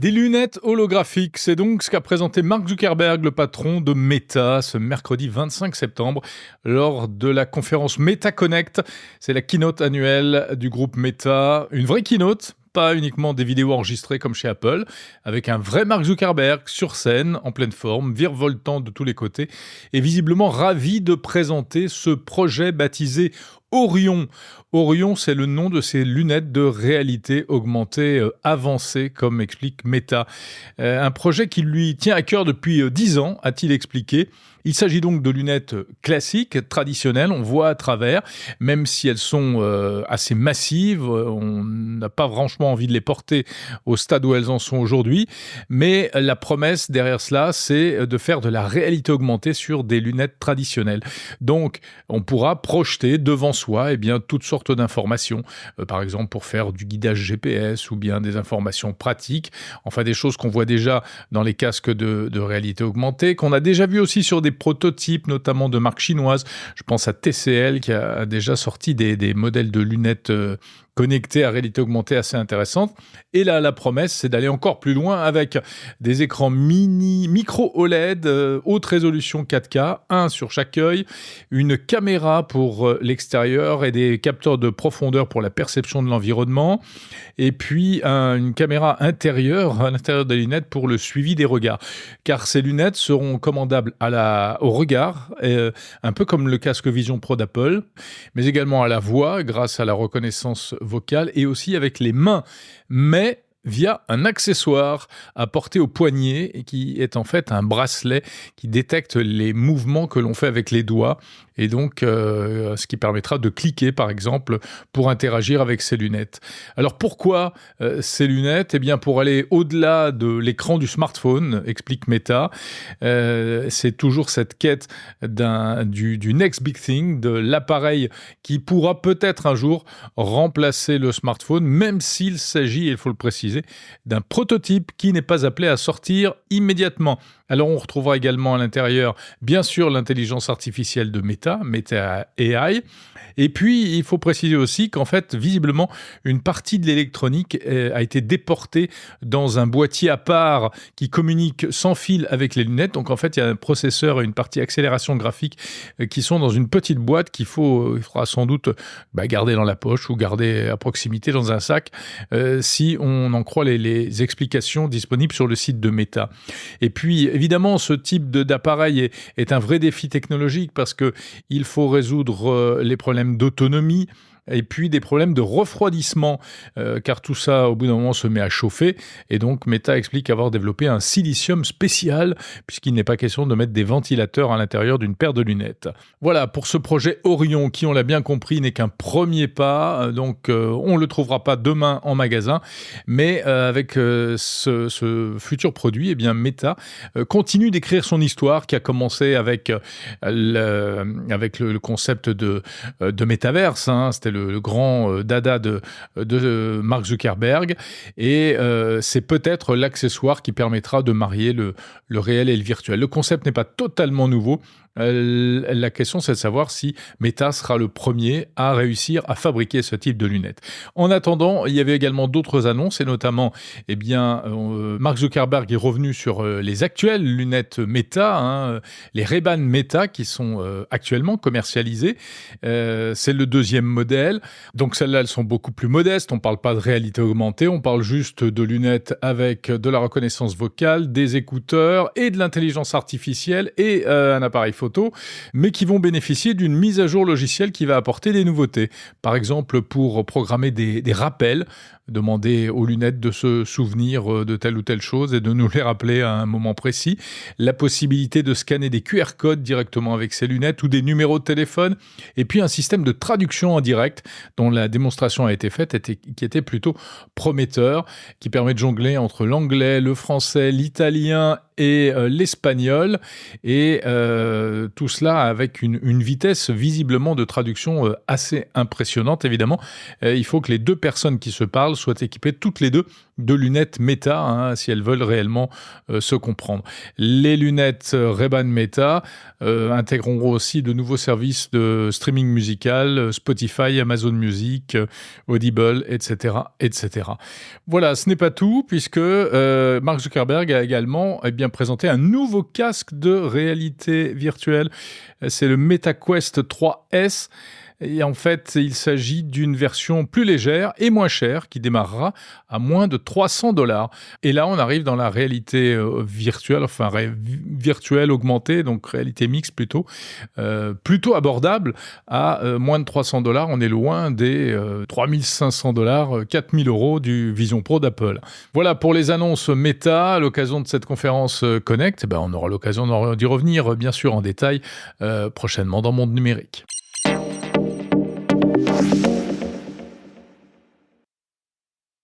Des lunettes holographiques, c'est donc ce qu'a présenté Mark Zuckerberg, le patron de Meta, ce mercredi 25 septembre, lors de la conférence Meta Connect. C'est la keynote annuelle du groupe Meta, une vraie keynote, pas uniquement des vidéos enregistrées comme chez Apple, avec un vrai Mark Zuckerberg sur scène, en pleine forme, virevoltant de tous les côtés, et visiblement ravi de présenter ce projet baptisé Orion. Orion, c'est le nom de ces lunettes de réalité augmentée avancée, comme explique Meta. Un projet qui lui tient à cœur depuis 10 ans, a-t-il expliqué. Il s'agit donc de lunettes classiques, traditionnelles, on voit à travers, même si elles sont assez massives, on n'a pas franchement envie de les porter au stade où elles en sont aujourd'hui, mais la promesse derrière cela, c'est de faire de la réalité augmentée sur des lunettes traditionnelles. Donc, on pourra projeter devant soi toutes sortes d'informations, par exemple pour faire du guidage GPS ou bien des informations pratiques, enfin des choses qu'on voit déjà dans les casques de réalité augmentée, qu'on a déjà vu aussi sur des prototypes, notamment de marques chinoises. Je pense à TCL qui a déjà sorti des modèles de lunettes connectées à réalité augmentée assez intéressantes. Et là, la promesse, c'est d'aller encore plus loin avec des écrans micro OLED, haute résolution 4K, un sur chaque œil, une caméra pour l'extérieur et des capteurs de profondeur pour la perception de l'environnement, et puis une caméra intérieure à l'intérieur des lunettes pour le suivi des regards. Car ces lunettes seront commandables au regard, un peu comme le casque Vision Pro d'Apple, mais également à la voix grâce à la reconnaissance vocale et aussi avec les mains, mais via un accessoire à porter au poignet et qui est en fait un bracelet qui détecte les mouvements que l'on fait avec les doigts et donc ce qui permettra de cliquer par exemple pour interagir avec ces lunettes. Alors pourquoi ces lunettes ? Eh bien pour aller au-delà de l'écran du smartphone, explique Meta, c'est toujours cette quête du next big thing, de l'appareil qui pourra peut-être un jour remplacer le smartphone, même s'il s'agit, il faut le préciser, d'un prototype qui n'est pas appelé à sortir immédiatement. Alors on retrouvera également à l'intérieur, bien sûr, l'intelligence artificielle de Meta AI. Et puis, il faut préciser aussi qu'en fait, visiblement, une partie de l'électronique a été déportée dans un boîtier à part qui communique sans fil avec les lunettes. Donc en fait, il y a un processeur et une partie accélération graphique qui sont dans une petite boîte il faudra sans doute garder dans la poche ou garder à proximité dans un sac si on en croit les explications disponibles sur le site de Meta. Et puis, évidemment, ce type d'appareil est un vrai défi technologique parce qu'il faut résoudre les problèmes d'autonomie et puis des problèmes de refroidissement, car tout ça, au bout d'un moment, se met à chauffer. Et donc, Meta explique avoir développé un silicium spécial, puisqu'il n'est pas question de mettre des ventilateurs à l'intérieur d'une paire de lunettes. Voilà, pour ce projet Orion, qui, on l'a bien compris, n'est qu'un premier pas. Donc, on ne le trouvera pas demain en magasin. Mais avec ce futur produit, Meta continue d'écrire son histoire, qui a commencé avec le concept de métaverse. C'était le grand dada de Mark Zuckerberg et c'est peut-être l'accessoire qui permettra de marier le réel et le virtuel. Le concept n'est pas totalement nouveau. La question, c'est de savoir si Meta sera le premier à réussir à fabriquer ce type de lunettes. En attendant, il y avait également d'autres annonces et notamment, Mark Zuckerberg est revenu sur les actuelles lunettes Meta, les Ray-Ban Meta qui sont actuellement commercialisées. C'est le deuxième modèle. Donc celles-là, elles sont beaucoup plus modestes. On ne parle pas de réalité augmentée, on parle juste de lunettes avec de la reconnaissance vocale, des écouteurs et de l'intelligence artificielle et un appareil photo, mais qui vont bénéficier d'une mise à jour logicielle qui va apporter des nouveautés. Par exemple, pour programmer des rappels, demander aux lunettes de se souvenir de telle ou telle chose et de nous les rappeler à un moment précis. La possibilité de scanner des QR codes directement avec ces lunettes ou des numéros de téléphone. Et puis un système de traduction en direct dont la démonstration a été faite qui était plutôt prometteur, qui permet de jongler entre l'anglais, le français, l'italien et l'espagnol. Et tout cela avec une vitesse visiblement de traduction assez impressionnante. Évidemment, il faut que les deux personnes qui se parlent soient équipées toutes les deux de lunettes Meta, hein, si elles veulent réellement se comprendre. Les lunettes Ray-Ban Meta intégreront aussi de nouveaux services de streaming musical, Spotify, Amazon Music, Audible, etc., etc. Voilà, ce n'est pas tout, puisque Mark Zuckerberg a également présenté un nouveau casque de réalité virtuelle. C'est le MetaQuest 3S. Et en fait, il s'agit d'une version plus légère et moins chère qui démarrera à moins de $300. Et là, on arrive dans la réalité virtuelle, virtuelle augmentée, donc réalité mixte plutôt abordable à moins de $300. On est loin des $3 500, 4 000 € du Vision Pro d'Apple. Voilà pour les annonces Meta à l'occasion de cette conférence Connect. On aura l'occasion d'y revenir, bien sûr, en détail prochainement dans Monde Numérique.